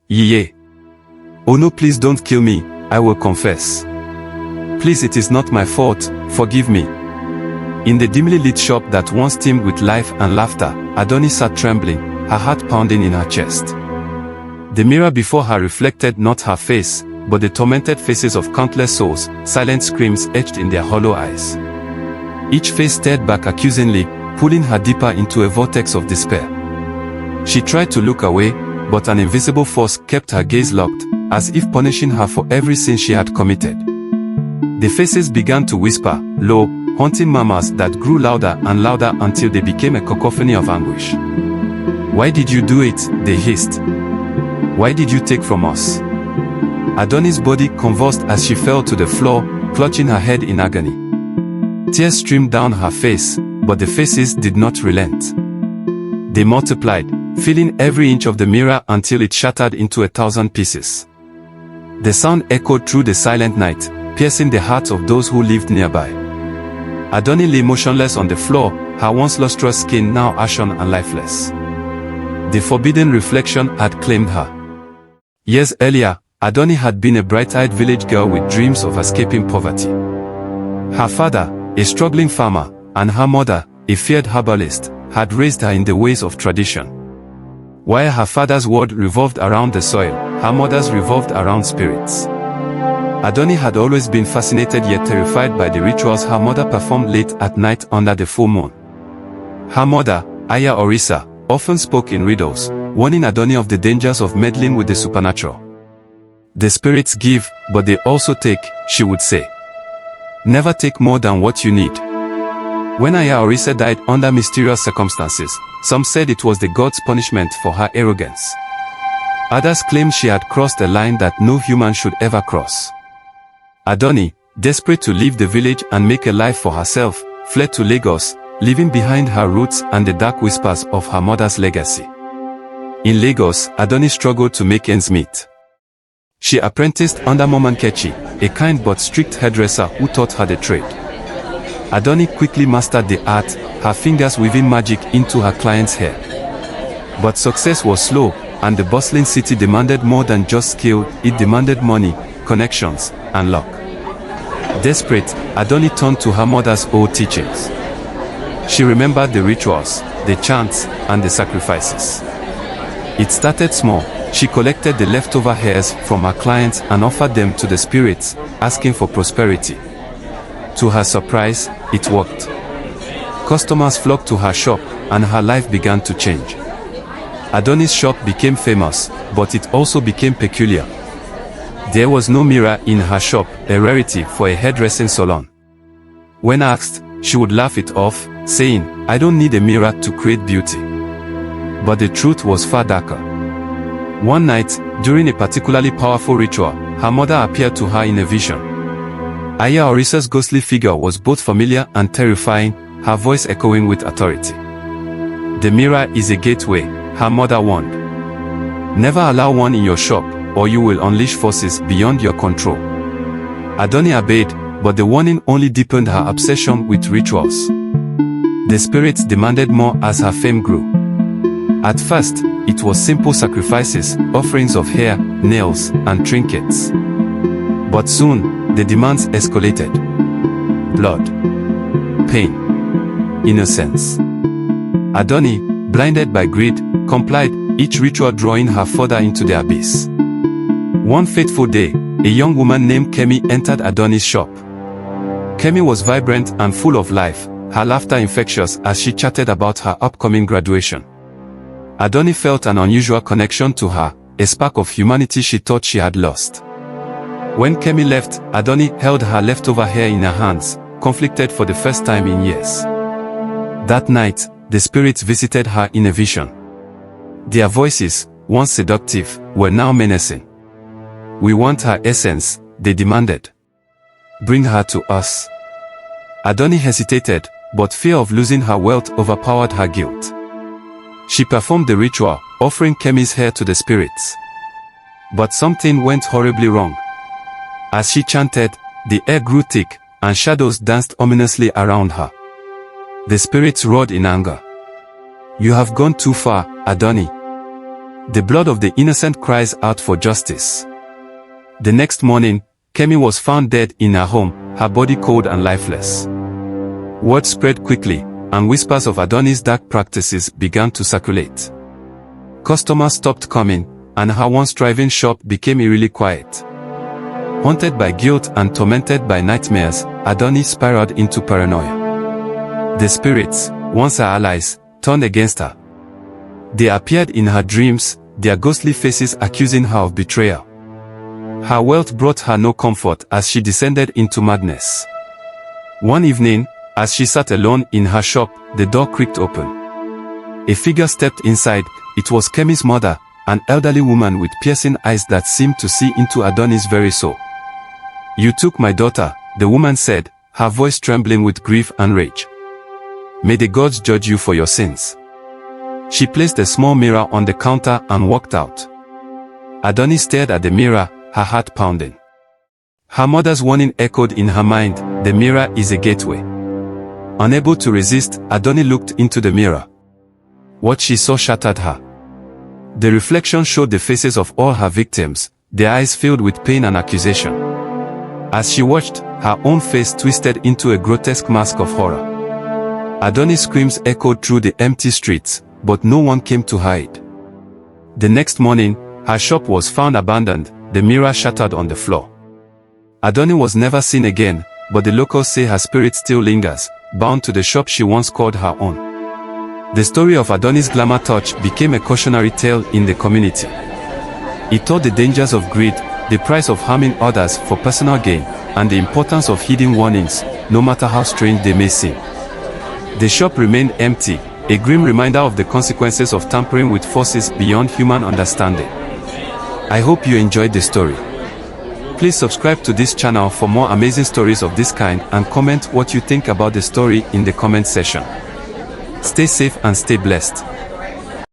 Yeye. Oh no, please don't kill me, I will confess. Please, it is not my fault, forgive me. In the dimly lit shop that once teemed with life and laughter, Adoni sat trembling, her heart pounding in her chest. The mirror before her reflected not her face, but the tormented faces of countless souls, silent screams etched in their hollow eyes. Each face stared back accusingly, pulling her deeper into a vortex of despair. She tried to look away, but an invisible force kept her gaze locked, as if punishing her for every sin she had committed. The faces began to whisper, low, haunting murmurs that grew louder and louder until they became a cacophony of anguish. Why did you do it? They hissed. Why did you take from us? Adoni's body convulsed as she fell to the floor, clutching her head in agony. Tears streamed down her face, but the faces did not relent. They multiplied, filling every inch of the mirror until it shattered into 1,000 pieces. The sound echoed through the silent night, piercing the hearts of those who lived nearby. Adoni lay motionless on the floor, her once lustrous skin now ashen and lifeless. The forbidden reflection had claimed her. Years earlier, Adoni had been a bright-eyed village girl with dreams of escaping poverty. Her father, a struggling farmer, and her mother, a feared herbalist, had raised her in the ways of tradition. While her father's world revolved around the soil, her mother's revolved around spirits. Adoni had always been fascinated yet terrified by the rituals her mother performed late at night under the full moon. Her mother, Aya Orisa, often spoke in riddles, warning Adoni of the dangers of meddling with the supernatural. The spirits give, but they also take, she would say. Never take more than what you need. When Aya Orisa died under mysterious circumstances, some said it was the gods' punishment for her arrogance. Others claimed she had crossed a line that no human should ever cross. Adoni, desperate to leave the village and make a life for herself, fled to Lagos, leaving behind her roots and the dark whispers of her mother's legacy. In Lagos, Adoni struggled to make ends meet. She apprenticed under Momankechi, a kind but strict hairdresser who taught her the trade. Adoni quickly mastered the art, her fingers weaving magic into her client's hair. But success was slow, and the bustling city demanded more than just skill, it demanded money, connections, and luck. Desperate, Adoni turned to her mother's old teachings. She remembered the rituals, the chants, and the sacrifices. It started small. She collected the leftover hairs from her clients and offered them to the spirits, asking for prosperity. To her surprise, it worked. Customers flocked to her shop, and her life began to change. Adoni's shop became famous, but it also became peculiar. There was no mirror in her shop, a rarity for a hairdressing salon. When asked, she would laugh it off, saying, "I don't need a mirror to create beauty." But the truth was far darker. One night, during a particularly powerful ritual, her mother appeared to her in a vision. Aya Orisa's ghostly figure was both familiar and terrifying, her voice echoing with authority. "The mirror is a gateway," her mother warned. "Never allow one in your shop, or you will unleash forces beyond your control." Adoni obeyed, but the warning only deepened her obsession with rituals. The spirits demanded more as her fame grew. At first, it was simple sacrifices, offerings of hair, nails, and trinkets. But soon, the demands escalated. Blood, pain, innocence. Adoni, blinded by greed, complied, each ritual drawing her further into the abyss. One fateful day, a young woman named Kemi entered Adoni's shop. Kemi was vibrant and full of life, her laughter infectious as she chatted about her upcoming graduation. Adoni felt an unusual connection to her, a spark of humanity she thought she had lost. When Kemi left, Adoni held her leftover hair in her hands, conflicted for the first time in years. That night, the spirits visited her in a vision. Their voices, once seductive, were now menacing. "We want her essence," they demanded. "Bring her to us." Adoni hesitated, but fear of losing her wealth overpowered her guilt. She performed the ritual, offering Kemi's hair to the spirits. But something went horribly wrong. As she chanted, the air grew thick, and shadows danced ominously around her. The spirits roared in anger. "You have gone too far, Adoni. The blood of the innocent cries out for justice. The next morning, Kemi was found dead in her home, her body cold and lifeless. Word spread quickly, and whispers of Adoni's dark practices began to circulate. Customers stopped coming, and her once thriving shop became eerily quiet. Haunted by guilt and tormented by nightmares, Adoni spiraled into paranoia. The spirits, once her allies, turned against her. They appeared in her dreams, their ghostly faces accusing her of betrayal. Her wealth brought her no comfort as she descended into madness. One evening, as she sat alone in her shop, the door creaked open. A figure stepped inside. It was Kemi's mother, an elderly woman with piercing eyes that seemed to see into Adoni's very soul. "You took my daughter," the woman said, her voice trembling with grief and rage. "May the gods judge you for your sins." She placed a small mirror on the counter and walked out. Adoni stared at the mirror, her heart pounding. Her mother's warning echoed in her mind, "The mirror is a gateway." Unable to resist, Adoni looked into the mirror. What she saw shattered her. The reflection showed the faces of all her victims, their eyes filled with pain and accusation. As she watched, her own face twisted into a grotesque mask of horror. Adoni's screams echoed through the empty streets, but no one came to hide. The next morning, her shop was found abandoned, the mirror shattered on the floor. Adoni was never seen again, but the locals say her spirit still lingers, bound to the shop she once called her own. The story of Adoni's glamour touch became a cautionary tale in the community. It taught the dangers of greed, the price of harming others for personal gain, and the importance of heeding warnings, no matter how strange they may seem. The shop remained empty, a grim reminder of the consequences of tampering with forces beyond human understanding. I hope you enjoyed the story. Please subscribe to this channel for more amazing stories of this kind and comment what you think about the story in the comment section. Stay safe and stay blessed.